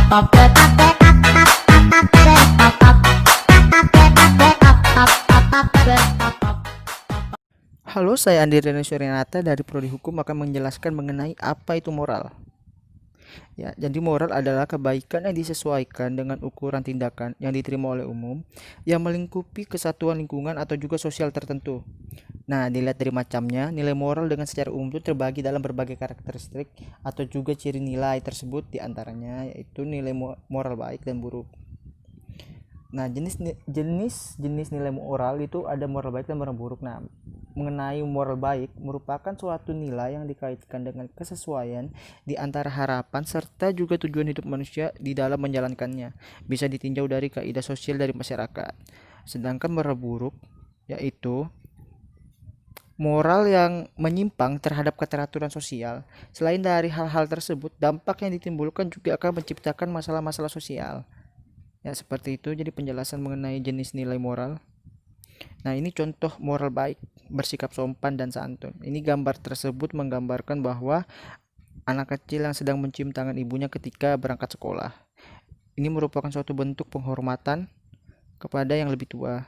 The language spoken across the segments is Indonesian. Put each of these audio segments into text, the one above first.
Halo, saya Andi Reno Suryanata dari Prodi Hukum akan menjelaskan mengenai apa itu moral. Ya, jadi moral adalah kebaikan yang disesuaikan dengan ukuran tindakan yang diterima oleh umum yang melingkupi kesatuan lingkungan atau juga sosial tertentu. Nah, dilihat dari macamnya, nilai moral dengan secara umum itu terbagi dalam berbagai karakteristik atau juga ciri nilai tersebut, diantaranya yaitu nilai moral baik dan buruk. Nah, jenis nilai moral itu ada moral baik dan moral buruk. Nah, mengenai moral baik merupakan suatu nilai yang dikaitkan dengan kesesuaian di antara harapan serta juga tujuan hidup manusia di dalam menjalankannya. Bisa ditinjau dari kaidah sosial dari masyarakat. Sedangkan moral buruk yaitu moral yang menyimpang terhadap keteraturan sosial. Selain dari hal-hal tersebut, dampak yang ditimbulkan juga akan menciptakan masalah-masalah sosial. Ya, seperti itu jadi penjelasan mengenai jenis nilai moral. Nah, ini contoh moral baik, bersikap sopan dan santun. Ini gambar tersebut menggambarkan bahwa anak kecil yang sedang mencium tangan ibunya ketika berangkat sekolah. Ini merupakan suatu bentuk penghormatan kepada yang lebih tua.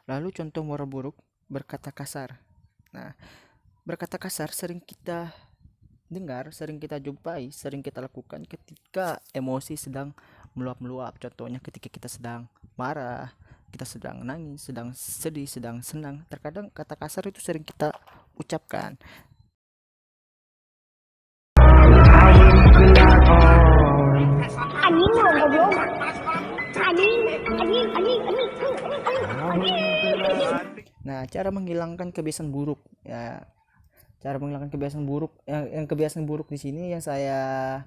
Lalu contoh moral buruk, berkata kasar. Nah, berkata kasar sering kita dengar, sering kita jumpai, sering kita lakukan ketika emosi sedang meluap-meluap. Contohnya ketika kita sedang marah, kita sedang nangis, sedang sedih, sedang senang. Terkadang kata kasar itu sering kita ucapkan. Nah, cara menghilangkan kebiasaan buruk ya. Cara menghilangkan kebiasaan buruk yang kebiasaan buruk di sini yang saya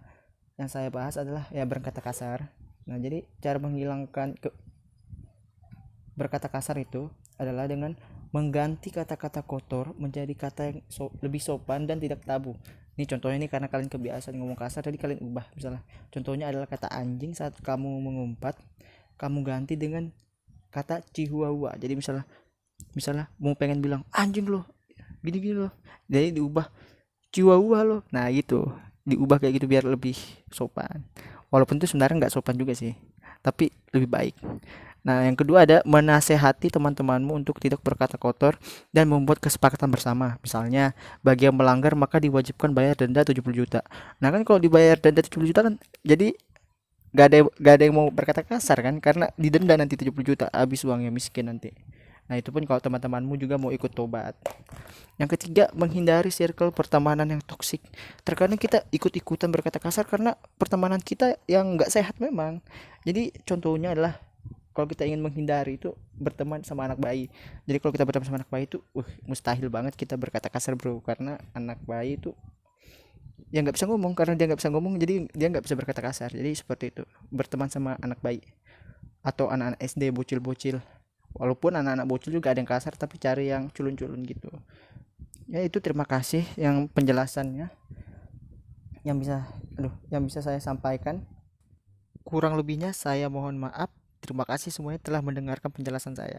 bahas adalah ya berkata kasar. Nah, jadi cara menghilangkan berkata kasar itu adalah dengan mengganti kata-kata kotor menjadi kata yang lebih sopan dan tidak tabu. Ini contohnya nih, karena kalian kebiasaan ngomong kasar jadi kalian ubah. Misalnya contohnya adalah kata anjing, saat kamu mengumpat kamu ganti dengan kata chihuahua. Jadi misalnya mau pengen bilang anjing loh, gini-gini loh, jadi diubah chihuahua loh. Nah gitu, diubah kayak gitu biar lebih sopan, walaupun itu sebenarnya nggak sopan juga sih, tapi lebih baik. Nah, yang kedua ada menasehati teman-temanmu untuk tidak berkata kotor dan membuat kesepakatan bersama. Misalnya, bagi yang melanggar maka diwajibkan bayar denda 70 juta. Nah, kan kalau dibayar denda 70 juta kan jadi gak ada yang mau berkata kasar kan, karena didenda nanti 70 juta, habis uangnya miskin nanti. Nah, itu pun kalau teman-temanmu juga mau ikut tobat. Yang ketiga, menghindari circle pertemanan yang toksik. Terkadang kita ikut-ikutan berkata kasar karena pertemanan kita yang nggak sehat memang. Jadi contohnya adalah kalau kita ingin menghindari itu berteman sama anak bayi. Jadi kalau kita berteman sama anak bayi itu, mustahil banget kita berkata kasar bro, karena anak bayi itu ya nggak bisa ngomong, karena dia nggak bisa ngomong jadi dia nggak bisa berkata kasar. Jadi seperti itu, berteman sama anak bayi atau anak-anak SD bocil-bocil. Walaupun anak-anak bocil juga ada yang kasar, tapi cari yang culun-culun gitu. Ya itu, terima kasih yang penjelasannya yang bisa saya sampaikan. Kurang lebihnya saya mohon maaf. Terima kasih semuanya telah mendengarkan penjelasan saya.